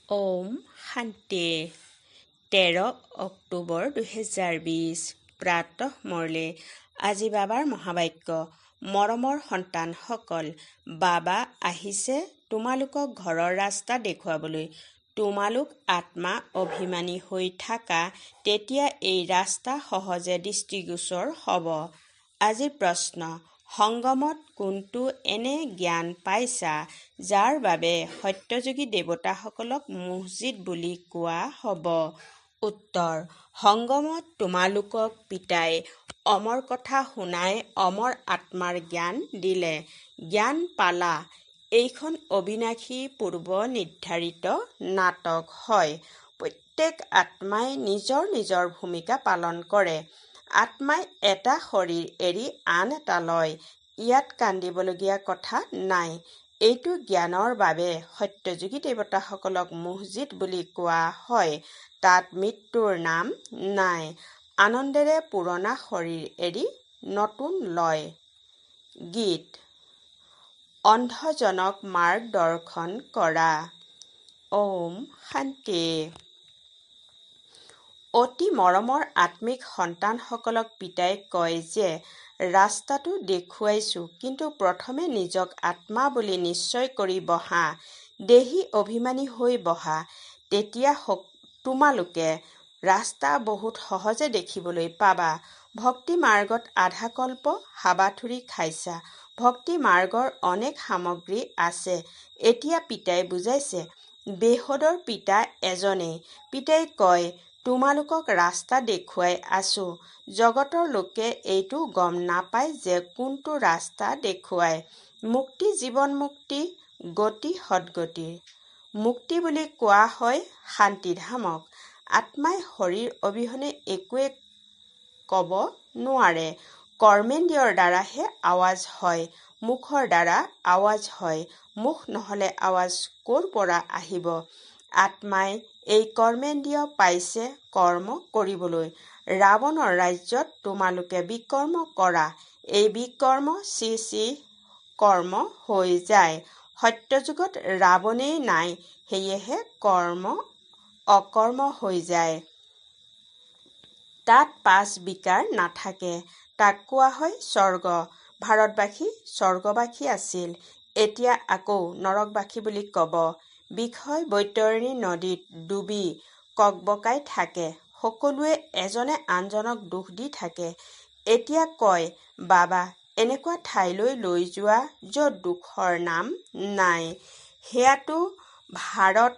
ওম শান্তি 13 অক্টোবৰ 2020 প্ৰাতঃ মুৰলী। আজি বাবাৰ মহাবাক্য। মৰমৰ সন্তানসকল, বাবা আহিছে তোমালোকক ঘৰৰ ৰাস্তা দেখুৱাবলৈ। তোমালোক আত্মা অভিমানী হৈ থাকা, তেতিয়া এই ৰাস্তা সহজে দৃষ্টিগোচৰ হ'ব। আজিৰ প্ৰশ্ন, সংগমত কোনটো এনে জ্ঞান পাইছা যাৰ বাবে সত্যযুগী দেৱতাসকলক মছজিদ বুলি কোৱা হ'ব? উত্তৰ, সংগমত তোমালোকক পিতাই অমৰ কথা শুনাই অমৰ আত্মাৰ জ্ঞান দিলে। জ্ঞান পালা। এইখন অবিনাশী পূৰ্ব নিৰ্ধাৰিত নাটক হয়। প্ৰত্যেক আত্মাই নিজৰ নিজৰ ভূমিকা পালন কৰে। আত্মাই এটা শৰীৰ এৰি আন এটা লয়। ইয়াত কান্দিবলগীয়া কথা নাই। এইটো জ্ঞানৰ বাবে সত্যযুগী দেৱতাসকলক মছজিদ বুলি কোৱা হয়। তাত মৃত্যুৰ নাম নাই। আনন্দেৰে পুৰণা শৰীৰ এৰি নতুন লয়। গীত। অন্ধজনক মাৰ্গদৰ্শন কৰা। ওম শান্তি। অতি মৰমৰ আত্মিক সন্তানসকলক পিতাই কয় যে ৰাস্তাটো দেখুৱাইছো, কিন্তু প্ৰথমে নিজক আত্মা বুলি নিশ্চয় কৰি বহা, দেহী অভিমানী হৈ বহা। তেতিয়া তোমালোকে ৰাস্তা বহুত সহজে দেখিবলৈ পাবা। ভক্তি মাৰ্গত আধাকল্প হাবাথুৰি খাইছা। ভক্তি মাৰ্গৰ অনেক সামগ্ৰী আছে। এতিয়া পিতাই বুজাইছে, বেহদৰ পিতা এজনেই। পিতাই কয়, তোমালোকক ৰাস্তা দেখুৱাই আছো। জগতৰ লোকে এইটো গম নাপায় যে কোনটো ৰাস্তা দেখুৱাই। মুক্তি জীৱন মুক্তি, গতি সদগতিৰ। মুক্তি বুলি কোৱা হয় শান্তিধামক। আত্মাই শৰীৰ অবিহনে একোৱে ক'ব নোৱাৰে। কৰ্মেন্দ্ৰিয়ৰ দ্বাৰাহে আৱাজ হয়। মুখৰ দ্বাৰা আৱাজ হয়। মুখ নহলে আৱাজ ক'ৰ পৰা আহিব? আত্মাই এই কৰ্মেন্দ্ৰিয় পাইছে কৰ্ম কৰিবলৈ। ৰাৱণৰ ৰাজ্যত তোমালোকে বিকৰ্ম কৰা। এই বিকৰ্ম চি চি কৰ্ম হৈ যায়। সত্যযুগত ৰাৱণেই নাই, সেয়েহে কৰ্ম অকৰ্ম হৈ যায়। তাত 5 বিকাৰ নাথাকে। তাক কোৱা হয় স্বৰ্গ। ভাৰতবাসী স্বৰ্গবাসী আছিল, এতিয়া আকৌ নৰকবাসী বুলি ক'ব। বিষয় বৈতৰণী নদীত ডুবি ককবকাই থাকে। সকলোৱে এজনে আনজনক দোষ দি থাকে। এতিয়া কয়, বাবা এনেকুৱা ঠাইলৈ লৈ যোৱা য'ত দুখৰ নাম নাই। সেয়াতো ভাৰত।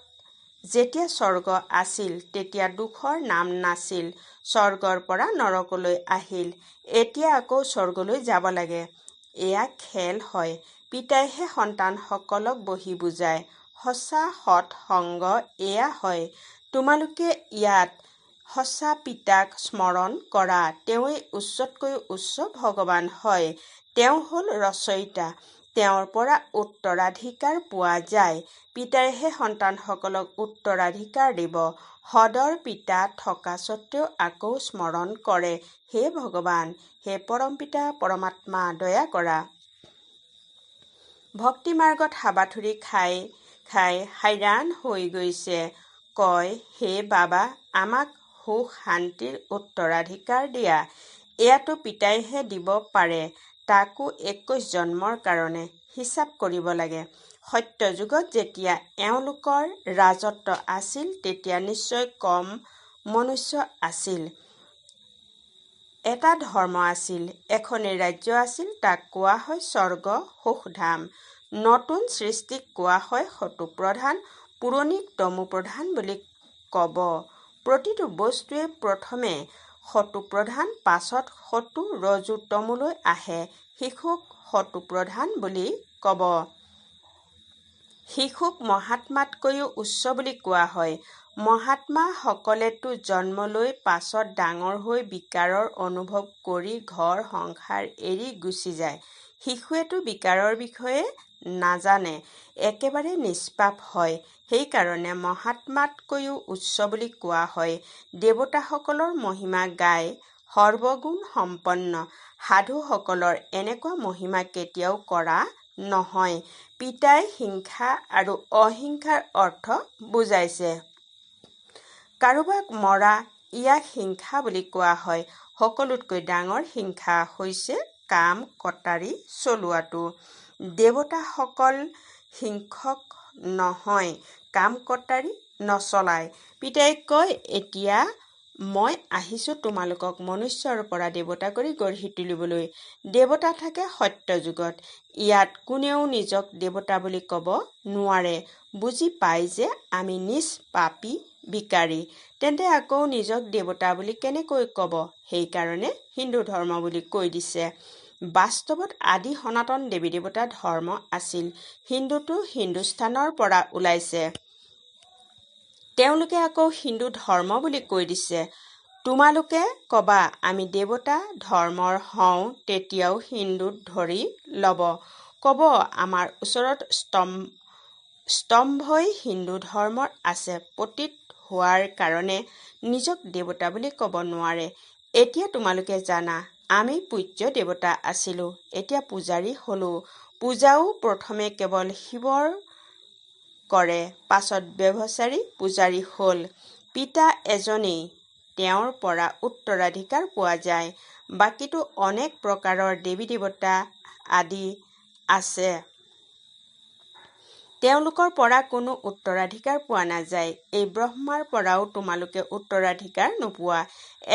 যেতিয়া স্বৰ্গ আছিল তেতিয়া দুখৰ নাম নাছিল। স্বৰ্গৰ পৰা নৰকলৈ আহিল, এতিয়া আকৌ স্বৰ্গলৈ যাব লাগে। এয়া খেল হয়। পিতাইহে সন্তানসকলক বহি বুজায়। সঁচা সৎ সংগ এয়া হয়। তোমালোকে ইয়াত সঁচা পিতাক স্মৰণ কৰা। তেওঁৱেই উচ্চতকৈও উচ্চ ভগৱান হয়। তেওঁ হ'ল ৰচয়িতা। তেওঁৰ পৰা উত্তৰাধিকাৰ পোৱা যায়। পিতাইহে সন্তানসকলক উত্তৰাধিকাৰ দিব। সদৰ পিতা থকা স্বত্বেও আকৌ স্মৰণ কৰে, হে ভগৱান, হে পৰমপিতা পৰমাত্মা, দয়া কৰা। ভক্তি মাৰ্গত হাবাথুৰি খাই খাই হাইৰাণ হৈ গৈছে। কয়, হে বাবা, আমাক সুখ শান্তিৰ উত্তৰাধিকাৰ দিয়া। এয়াতো পিতাইহে দিব পাৰে, তাকো 21 জন্মৰ কাৰণে। হিচাপ কৰিব লাগে। সত্যযুগত যেতিয়া এওঁলোকৰ ৰাজত্ব আছিল তেতিয়া নিশ্চয় কম মনুষ্য আছিল। এটা ধৰ্ম আছিল, এখনেই ৰাজ্য আছিল, তাক কোৱা হয় স্বৰ্গ সুখধাম। নতুন সৃষ্টিক কোৱা হয় সতোপ্ৰধান, পুৰণিক তমোপ্ৰধান বুলি ক'ব। প্ৰতিটো বস্তুৱে প্ৰথমে সতোপ্ৰধান, পাছত সতো ৰজো তমোলৈ আহে। শিশুক সতোপ্ৰধান বুলি ক'ব। শিশুক মহাত্মাতকৈও উচ্চ বুলি কোৱা হয়। মহাত্মা সকলেতো জন্ম লৈ পাছত ডাঙৰ হৈ বিকাৰৰ অনুভৱ কৰি ঘৰ সংসাৰ এৰি গুচি যায়। শিশুৱেতো বিকাৰৰ বিষয়ে নাজানে, একেবাৰে নিষ্পাপ হয়। সেইকাৰণে মহাত্মাতকৈও উচ্চ বুলি কোৱা হয়। দেৱতাসকলৰ মহিমা গাই সৰ্বগুণ সম্পন্ন সাধুসকলৰ এনেকুৱা মহিমা কেতিয়াও কৰা নহয়। পিতাই হিংসা আৰু অহিংসাৰ অৰ্থ বুজাইছে। কাৰোবাক মৰা ইয়াক হিংসা বুলি কোৱা হয়। সকলোতকৈ ডাঙৰ হিংসা হৈছে কাম কটাৰী চলোৱাটো। দেৱতাসকল হিংসক নহয়, কাম কটাৰী নচলায়। পিতাই কয়, এতিয়া মই আহিছোঁ তোমালোকক মনুষ্যৰ পৰা দেৱতা কৰি গঢ়ি তুলিবলৈ। দেৱতা থাকে সত্য যুগত। ইয়াত কোনেও নিজক দেৱতা বুলি ক'ব নোৱাৰে। বুজি পায় যে আমি নিজ পাপী বিকাৰী। তেন্তে আকৌ নিজক দেৱতা বুলি কেনেকৈ ক'ব? সেইকাৰণে হিন্দু ধৰ্ম বুলি কৈ দিছে। বাস্তৱত আদি সনাতন দেৱী দেৱতা ধৰ্ম আছিল। হিন্দুটো হিন্দুস্থানৰ পৰা ওলাইছে। তেওঁলোকে আকৌ হিন্দু ধৰ্ম বুলি কৈ দিছে। তোমালোকে কবা আমি দেৱতা ধৰ্মৰ হওঁ, তেতিয়াও হিন্দুত ধৰি ল'ব। ক'ব আমাৰ ওচৰত স্তম্ভই হিন্দু ধৰ্মৰ আছে। পতিত হোৱাৰ কাৰণে নিজক দেৱতা বুলি ক'ব নোৱাৰে। এতিয়া তোমালোকে জানা আমি পূজ্য দেৱতা আছিলোঁ, এতিয়া পূজাৰী হ'লো। পূজাও প্ৰথমে কেৱল শিৱৰ কৰে, পাছত ব্যভিচাৰী পূজাৰী হ'ল। পিতা এজনেই, তেওঁৰ পৰা উত্তৰাধিকাৰ পোৱা যায়। বাকীটো অনেক প্ৰকাৰৰ দেৱী দেৱতা আদি আছে, তেওঁলোকৰ পৰা কোনো উত্তৰাধিকাৰ পোৱা নাযায়। এই ব্ৰহ্মাৰ পৰাও তোমালোকে উত্তৰাধিকাৰ নোপোৱা।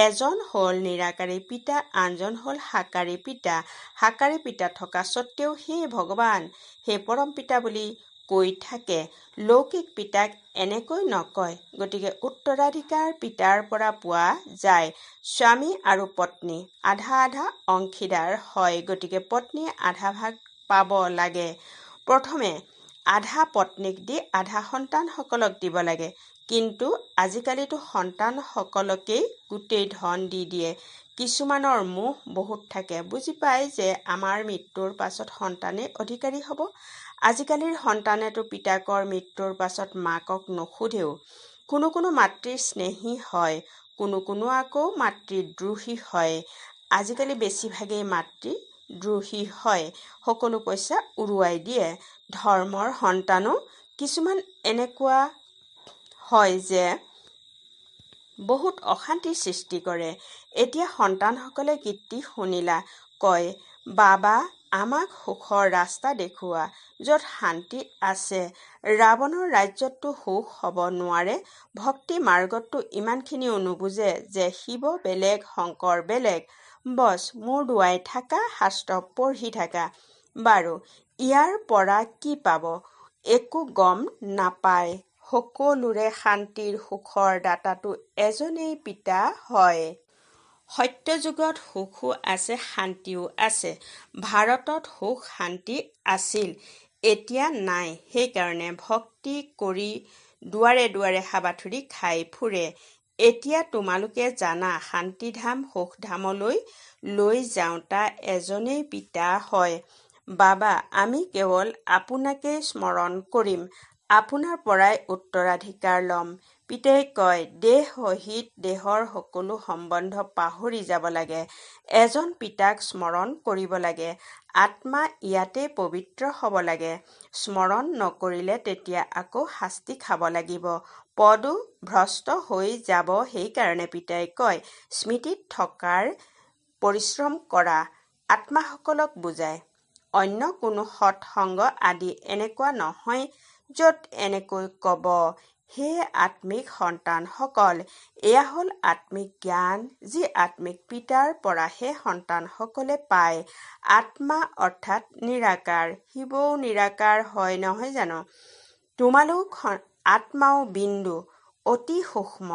এজন হ'ল নিৰাকাৰী পিতা, আনজন হ'ল সাকাৰী পিতা। সাকাৰী পিতা থকা স্বত্বেও হে ভগৱান, হে পৰম পিতা বুলি কৈ থাকে। লৌকিক পিতাক এনেকৈ নকয়। গতিকে উত্তৰাধিকাৰ পিতাৰ পৰা পোৱা যায়। স্বামী আৰু পত্নী আধা আধা অংশীদাৰ হয়, গতিকে পত্নীয়ে আধা ভাগ পাব লাগে। প্ৰথমে আধা পত্নীক দি আধা সন্তানসকলক দিব লাগে। কিন্তু আজিকালিতো সন্তানসকলকেই গোটেই ধন দি দিয়ে। কিছুমানৰ মোহ বহুত থাকে, বুজি পায় যে আমাৰ মৃত্যুৰ পাছত সন্তানেই অধিকাৰী হ'ব। আজিকালিৰ সন্তানেতো পিতাকৰ মৃত্যুৰ পাছত মাকক নুসুধেও। কোনো কোনো মাতৃ স্নেহী হয়, কোনো কোনো আকৌ মাতৃদ্ৰোহী হয়। আজিকালি বেছিভাগেই মাতৃদ্ৰোহী হয়, সকলো পইচা উৰুৱাই দিয়ে। ধৰ্মৰ সন্তানো কিছুমান এনেকুৱা হয় যে বহুত অশান্তিৰ সৃষ্টি কৰে। এতিয়া সন্তানসকলে কীৰ্তি শুনিলা, কয় বাবা আমাক সুখৰ ৰাস্তা দেখুওৱা, য'ত শান্তি আছে। ৰাৱণৰ ৰাজ্যততো সুখ হ'ব নোৱাৰে। ভক্তি মাৰ্গততো ইমানখিনিও নুবুজে যে শিৱ বেলেগ, শংকৰ বেলেগ। বছ মূৰ দোৱাই থাকা, শাস্ত্ৰ পঢ়ি থাকা। বাৰু ইয়াৰ পৰা কি পাব? একো গম নাপায়। সকলোৰে শান্তিৰ সুখৰ দাতাটো এজনেই পিতা হয়। সত্য যুগত সুখো আছে, শান্তিও আছে। ভাৰতত সুখ শান্তি আছিল, এতিয়া নাই। সেইকাৰণে ভক্তি কৰি দুৱাৰে দুৱাৰে হাবাথুৰি খাই ফুৰে। এতিয়া তোমালোকে জানা শান্তিধাম সুখধামলৈ লৈ যাওঁতা এজনেই পিতা হয়। বাবা আমি কেৱল আপোনাকেই স্মৰণ কৰিম, আপোনাৰ পৰাই উত্তৰাধিকাৰ ল'ম। পিতাই কয় দেহ সহিত দেহৰ সকলো সম্বন্ধ পাহৰি যাব লাগে। এজন পিতাক স্মৰণ কৰিব লাগে। আত্মা ইয়াতে পবিত্ৰ হ'ব লাগে। স্মৰণ নকৰিলে তেতিয়া আকৌ শাস্তি খাব লাগিব, পদো ভ্ৰষ্ট হৈ যাব। সেইকাৰণে পিতাই কয় স্মৃতিত থকাৰ পৰিশ্ৰম কৰা। আত্মাসকলক বুজায়। অন্য কোনো সৎসংগ আদি এনেকুৱা নহয় য'ত এনেকৈ ক'ব, হে আত্মিক সন্তানসকল, এয়া হ'ল আত্মিক জ্ঞান, যি আত্মিক পিতাৰ পৰাহে সন্তানসকলে পায়। আত্মা অৰ্থাৎ নিৰাকাৰ। শিৱও নিৰাকাৰ হয় নহয় জানো? তোমালোক আত্মাও বিন্দু, অতি সূক্ষ্ম।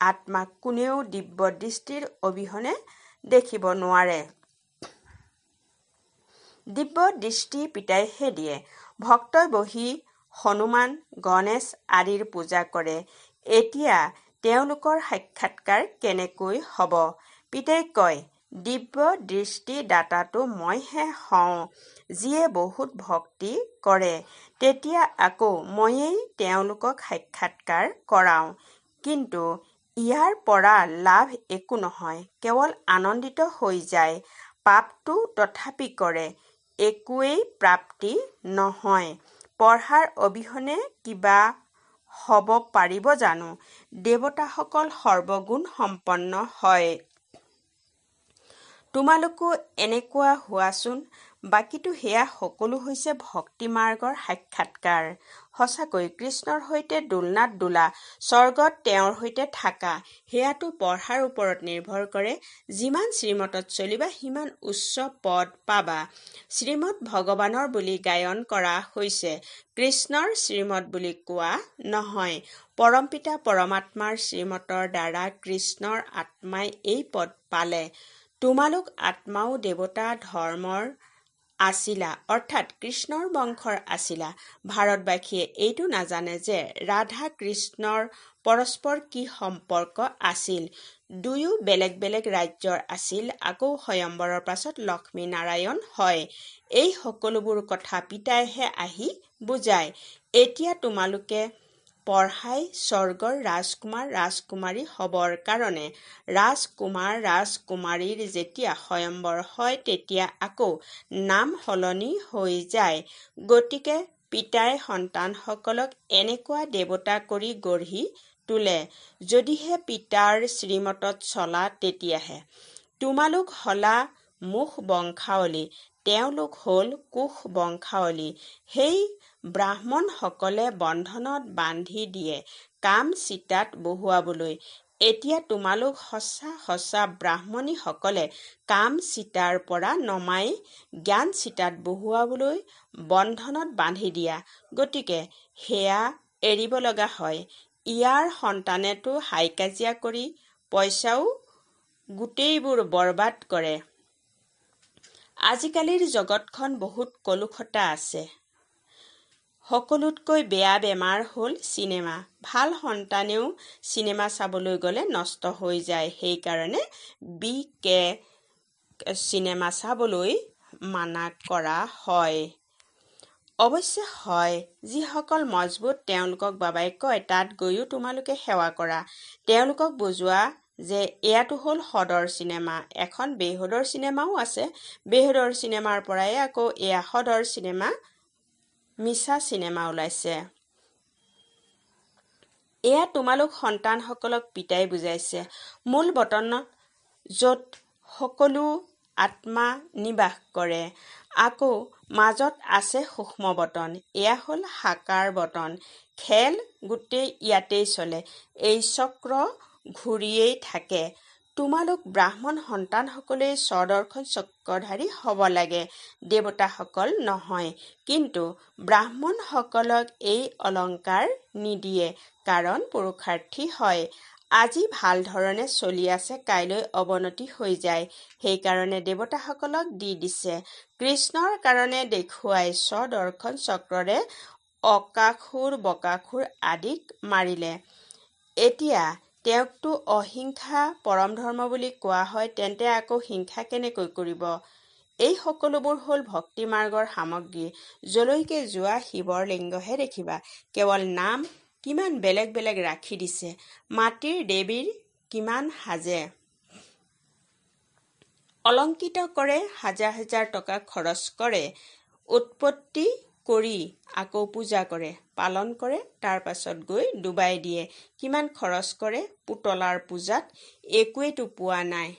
আত্মাক কোনেও দিব্য দৃষ্টিৰ অবিহনে দেখিব নোৱাৰে। দিব্য দৃষ্টি পিতাইহে দিয়ে। ভক্তই বহি হনুমান, গণেশ আদিৰ পূজা কৰে। এতিয়া তেওঁলোকৰ সাক্ষাৎকাৰ কেনেকৈ হ'ব? পিতাই কয় দিব্য দৃষ্টি দাতাটো মইহে হওঁ, যিয়ে বহুত ভক্তি কৰে। তেতিয়া আকৌ ময়েই তেওঁলোকক সাক্ষাৎকাৰ কৰাওঁ। কিন্তু ইয়াৰ পৰা লাভ একো নহয়, কেৱল আনন্দিত হৈ যায়। পাপটো তথাপি কৰে। একোৱেই প্ৰাপ্তি নহয়। পঢ়াৰ অবিহনে কিবা হ'ব পাৰিব জানো? দেৱতাসকল সৰ্বগুণ সম্পন্ন হয়। তোমালোকো এনেকুৱা হোৱাচোন। বাকীটো সেয়া সকলো হৈছে ভক্তি মাৰ্গৰ সাক্ষাৎকাৰ। সঁচাকৈ কৃষ্ণৰ সৈতে দোলনাত দোলা, স্বৰ্গত তেওঁৰ সৈতে থাকা, সেয়াটো পঢ়াৰ ওপৰত নিৰ্ভৰ কৰে। যিমান শ্ৰীমতত চলিবা সিমান উচ্চ পদ পাবা। শ্ৰীমত ভগৱানৰ বুলি গায়ন কৰা হৈছে, কৃষ্ণৰ শ্ৰীমত বুলি কোৱা নহয়। পৰমপিতা পৰমাত্মাৰ শ্ৰীমতৰ দ্বাৰা কৃষ্ণৰ আত্মাই এই পদ পালে। তোমালোক আত্মাও দেৱতা ধৰ্মৰ আছিলা, অৰ্থাৎ কৃষ্ণৰ বংশৰ আছিলা। ভাৰতবাসীয়ে এইটো নাজানে যে ৰাধা কৃষ্ণৰ পৰস্পৰ কি সম্পৰ্ক আছিল। দুয়ো বেলেগ বেলেগ ৰাজ্যৰ আছিল। আকৌ স্বয়ম্বৰৰ পাছত লক্ষ্মী নাৰায়ণ হয়। এই সকলোবোৰ কথা পিতাইহে আহি বুজায়। এতিয়া তোমালোকে পঢ়াই স্বৰ্গৰ ৰাজকুমাৰ ৰাজকুমাৰী হ'বৰ কাৰণে। ৰাজকুমাৰ ৰাজকুমাৰীৰ যেতিয়া স্বয়ম্বৰ হয় তেতিয়া আকৌ নাম সলনি হৈ যায়। গতিকে পিতাই সন্তানসকলক এনেকুৱা দেৱতা কৰি গঢ়ি তোলে। যদিহে পিতাৰ শ্ৰীমতত চলা তেতিয়াহে। তোমালোক হলা মুখ বংশাৱলী, তেওঁলোক হ'ল কোষ বংশাৱলী। সেই ব্ৰাহ্মণসকলে বন্ধনত বান্ধি দিয়ে কাম চিতাত বহুৱাবলৈ। এতিয়া তোমালোক সঁচা সঁচা ব্ৰাহ্মণীসকলে কাম চিতাৰ পৰা নমাই জ্ঞান চিতাত বহুৱাবলৈ বন্ধনত বান্ধি দিয়া। গতিকে সেয়া এৰিব লগা হয়। ইয়াৰ সন্তানেতো হাই-কাজিয়া কৰি পইচাও গোটেইবোৰ বৰবাদ কৰে। আজিকালিৰ জগতখন বহুত কলুষতা আছে। সকলোতকৈ বেয়া বেমাৰ হ'ল চিনেমা। ভাল সন্তানেও চিনেমা চাবলৈ গ'লে নষ্ট হৈ যায়। সেইকাৰণে বিকে চিনেমা চাবলৈ মানা কৰা হয়। অৱশ্যে হয়, যিসকল মজবুত তেওঁলোকক বাবাই কয় তাত গৈও তোমালোকে সেৱা কৰা। তেওঁলোকক বুজোৱা যে এয়াটো হ'ল সদৰ চিনেমা। এখন বেহুদৰ চিনেমাও আছে। বেহুদৰ চিনেমাৰ পৰাই আকৌ এয়া সদৰ চিনেমা, মিছা চিনেমা ওলাইছে। এয়া তোমালোক সন্তানসকলক পিতাই বুজাইছে। মূল বতনত য'ত সকলো আত্মা নিবাস কৰে, আকৌ মাজত আছে সূক্ষ্ম বতন, এয়া হ'ল সাকাৰ বতন। খেল গোটেই ইয়াতেই চলে। এই চক্ৰ ঘূৰিয়েই থাকে। তোমালোক ব্ৰাহ্মণ সন্তানসকলেই স্বদৰ্শন চক্ৰধাৰী হ'ব লাগে, দেৱতাসকল নহয়। কিন্তু ব্ৰাহ্মণসকলক এই অলংকাৰ নিদিয়ে, কাৰণ পুৰুষাৰ্থী হয়। আজি ভাল ধৰণে চলি আছে, কাইলৈ অৱনতি হৈ যায়। সেইকাৰণে দেৱতাসকলক দি দিছে। কৃষ্ণৰ কাৰণে দেখুৱাই স্বদৰ্শন চক্ৰৰে অকাসুৰ বকাসুৰ আদিক মাৰিলে। এতিয়া তেওঁকতো অহিংসা পৰম ধৰ্ম বুলি কোৱা হয়, তেন্তে আকৌ হিংসা কেনেকৈ কৰিব? এই সকলোবোৰ হ'ল ভক্তি মাৰ্গৰ সামগ্ৰী। যলৈকে যোৱা শিৱৰ লিংগহে দেখিবা। কেৱল নাম কিমান বেলেগ বেলেগ ৰাখি দিছে। মাটিৰ দেৱীৰ কিমান সাজে। অলংকৃত কৰে, হাজাৰ হাজাৰ টকা খৰচ কৰে, উৎপত্তি কৰি আকৌ পূজা কৰে, পালন কৰে, তাৰ পাছত গৈ ডুবাই দিয়ে। কিমান খৰচ কৰে পুতলাৰ পূজাত, একোৱেইতো পোৱা নাই।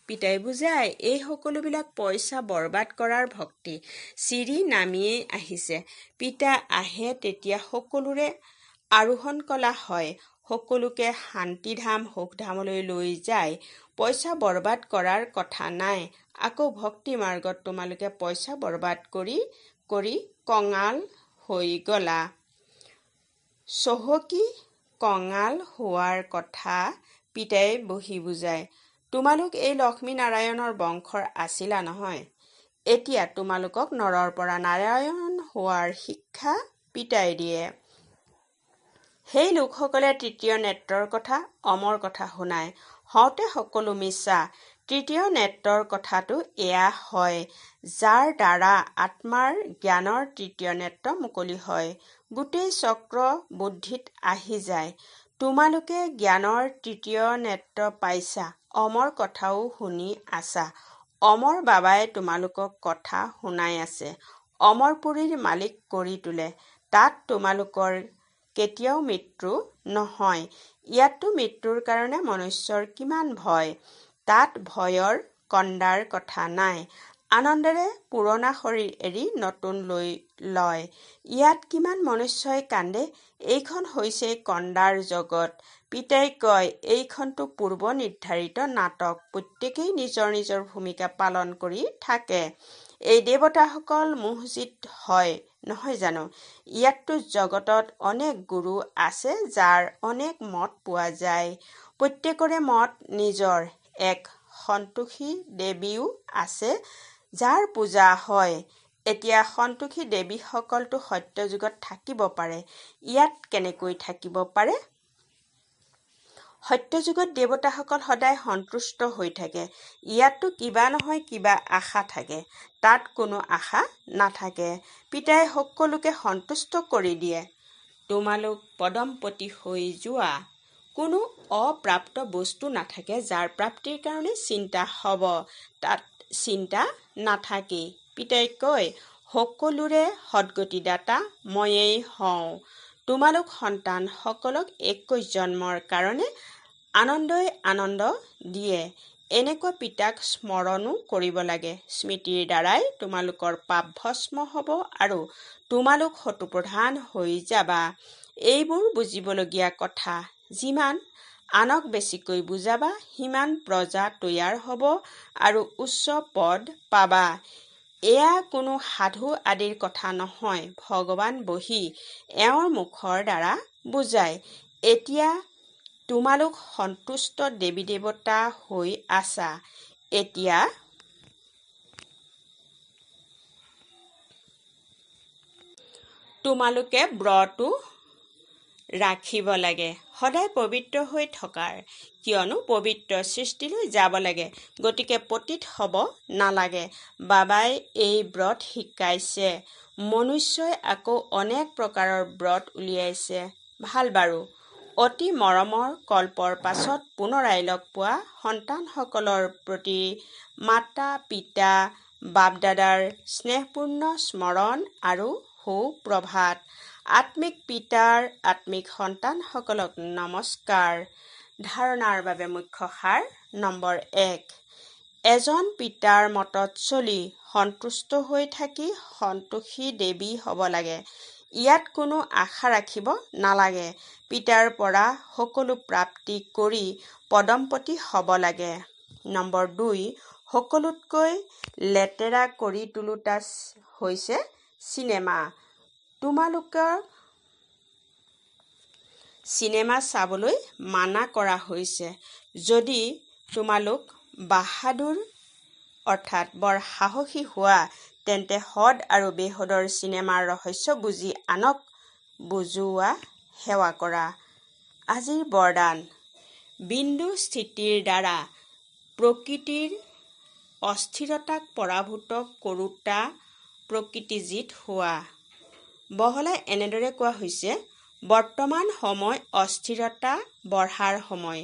পিতাই বুজায়, এই সকলোবিলাক পইচা বৰবাদ কৰাৰ ভক্তি। চিৰি নামিয়েই আহিছে। পিতা আহে তেতিয়া সকলোৰে আৰোহণ কলা হয়। সকলোকে শান্তিধাম সুখধামলৈ লৈ যায়। পইচা বৰবাদ কৰাৰ কথা নাই। আকৌ ভক্তি মাৰ্গত তোমালোকে পইচা বৰবাদ কৰি কৰি কঙাল হৈ গলা। চহকী কঙাল হোৱাৰ কথা পিতাই বহি বুজায়। তোমালোক এই লক্ষ্মী নাৰায়ণৰ বংশৰ আছিলা নহয়। এতিয়া তোমালোকক নৰৰ পৰা নাৰায়ণ হোৱাৰ শিক্ষা পিতাই দিয়ে। সেই লোকসকলে তৃতীয় নেত্ৰৰ কথা, অমৰ কথা শুনায়। হওঁতে সকলো মিছা। তৃতীয় নেত্ৰৰ কথাটো এয়া হয়, যাৰ দ্বাৰা আত্মাৰ জ্ঞানৰ তৃতীয় নেত্ৰ মুকলি হয়। গোটেই চক্ৰ বুদ্ধিত আহি যায়। তোমালোকে জ্ঞানৰ তৃতীয় নেত্ৰ পাইছা, অমৰ কথাও শুনি আছা। অমৰ বাবাই তোমালোকক কথা শুনাই আছে। অমৰপুৰীৰ মালিক কৰি তোলে। তাত তোমালোকৰ কেতিয়াও মৃত্যু নহয়। ইয়াততো মৃত্যুৰ কাৰণে মনুষ্যৰ কিমান ভয়। তাত ভয়ৰ কন্দাৰ কথা নাই। আনন্দেৰে পুৰণা শৰীৰ এৰি নতুন লৈ লয়। ইয়াত কিমান মনুষ্যই কান্দে। এইখন হৈছে কন্দাৰ জগত। পিতাই কয়, এইখনতো পূৰ্ব নিৰ্ধাৰিত নাটক। প্ৰত্যেকেই নিজৰ নিজৰ ভূমিকা পালন কৰি থাকে। এই দেৱতাসকল মোহজিত হয় নহয় জানো? ইয়াততো জগতত অনেক গুৰু আছে, যাৰ অনেক মত পোৱা যায়। প্ৰত্যেকৰে মত নিজৰ। এক সন্তোষী দেৱীও আছে, যাৰ পূজা হয়। এতিয়া সন্তোষী দেৱীসকলতো সত্যযুগত থাকিব পাৰে। ইয়াত কেনেকৈ থাকিব পাৰে? সত্যযুগত দেৱতাসকল সদায় সন্তুষ্ট হৈ থাকে। ইয়াততো কিবা নহয় কিবা আশা থাকে। তাত কোনো আশা নাথাকে। পিতাই সকলোকে সন্তুষ্ট কৰি দিয়ে। তোমালোক পদমপতি হৈ যোৱা। কোনো অপ্ৰাপ্ত বস্তু নাথাকে, যাৰ প্ৰাপ্তিৰ কাৰণে চিন্তা হ'ব। তাত চিন্তা নাথাকেই। পিতাই কয়, সকলোৰে সদ্গতিদাতা ময়েই হওঁ। তোমালোক সন্তানসকলক 21 জন্মৰ কাৰণে আনন্দই আনন্দ দিয়ে। এনেকুৱা পিতাক স্মৰণো কৰিব লাগে। স্মৃতিৰ দ্বাৰাই তোমালোকৰ পাপ ভস্ম হ'ব আৰু তোমালোক শত্ৰুপ্ৰধান হৈ যাবা। এইবোৰ বুজিবলগীয়া কথা। যিমান আনক বেছিকৈ বুজাবা, সিমান প্ৰজা তৈয়াৰ হ'ব আৰু উচ্চ পদ পাবা। এয়া কোনো সাধু আদিৰ কথা নহয়। ভগৱান বহি এওঁৰ মুখৰ দ্বাৰা বুজায়। এতিয়া তোমালোক সন্তুষ্ট দেৱী দেৱতা হৈ আছা। এতিয়া তোমালোকে ব্ৰতো ৰাখিব লাগে, সদায় পবিত্ৰ হৈ থকাৰ। কিয়নো পবিত্ৰ সৃষ্টিলৈ যাব লাগে। গতিকে পতিত হ'ব নালাগে। বাবাই এই ব্ৰত শিকাইছে। মনুষ্যই আকৌ অনেক প্ৰকাৰৰ ব্ৰত উলিয়াইছে। ভাল বাৰু। অতি মৰমৰ কল্পৰ পাছত পুনৰাই লগ পোৱা সন্তানসকলৰ প্ৰতি মাতা পিতা বাপ-দাদাৰ স্নেহপূৰ্ণ স্মৰণ আৰু সুপ্ৰভাত। আত্মিক পিতাৰ আত্মিক সন্তানসকলক নমস্কাৰ। ধাৰণাৰ বাবে মুখ্য সাৰ নম্বৰ 1। এজন পিতাৰ মতত চলি সন্তুষ্ট হৈ থাকি সন্তোষী দেৱী হ'ব লাগে। ইয়াত কোনো আশা ৰাখিব নালাগে। পিতাৰ পৰা সকলো প্ৰাপ্তি কৰি পদমপতি হ'ব লাগে। নম্বৰ 2। সকলোতকৈ লেতেৰা কৰি তোলোতা হৈছে চিনেমা। তোমালোকৰ চিনেমা চাবলৈ মানা কৰা হৈছে। যদি তোমালোক বাহাদুৰ অৰ্থাৎ বৰ সাহসী হোৱা, তেন্তে সদ আৰু বেহদৰ চিনেমাৰ ৰহস্য বুজি আনক বুজোৱা সেৱা কৰা। আজিৰ বৰদান। বিন্দু স্থিতিৰ দ্বাৰা প্ৰকৃতিৰ অস্থিৰতাক পৰাভূত কৰোঁতা প্ৰকৃতিজিত হোৱা। বহলাই এনেদৰে কোৱা হৈছে, বৰ্তমান সময় অস্থিৰতা বঢ়াৰ সময়।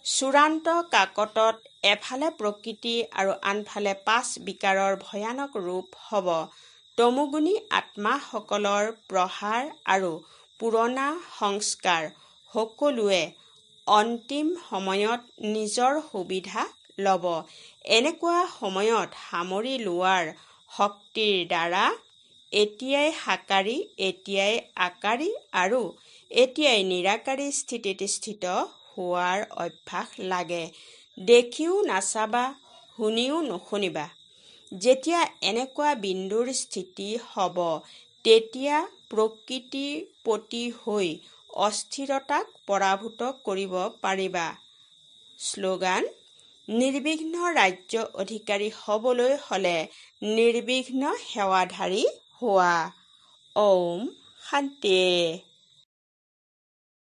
চূড়ান্ত কাকতত এফালে প্ৰকৃতি আৰু আনফালে 5 বিকাৰৰ ভয়ানক ৰূপ হ'ব। তমোগুণী আত্মাসকলৰ প্ৰহাৰ আৰু পুৰণা সংস্কাৰ সকলোৱে অন্তিম সময়ত নিজৰ সুবিধা ল'ব। এনেকুৱা সময়ত সামৰি লোৱাৰ শক্তিৰ দ্বাৰা এতিয়াই সাকাৰী, এতিয়াই আকাৰী আৰু এতিয়াই নিৰাকাৰী স্থিতিত স্থিত হোৱাৰ অভ্যাস লাগে। দেখিও নাচাবা, শুনিও নুশুনিবা। যেতিয়া এনেকুৱা বিন্দুৰ স্থিতি হ'ব, তেতিয়া প্ৰকৃতিপতি হৈ অস্থিৰতাক পৰাভূত কৰিব পাৰিবা। শ্লোগান: নিৰ্বিঘ্ন ৰাজ্য অধিকাৰী হ'বলৈ হ'লে নিৰ্বিঘ্ন সেৱাধাৰী হোৱা। ওম শান্তি।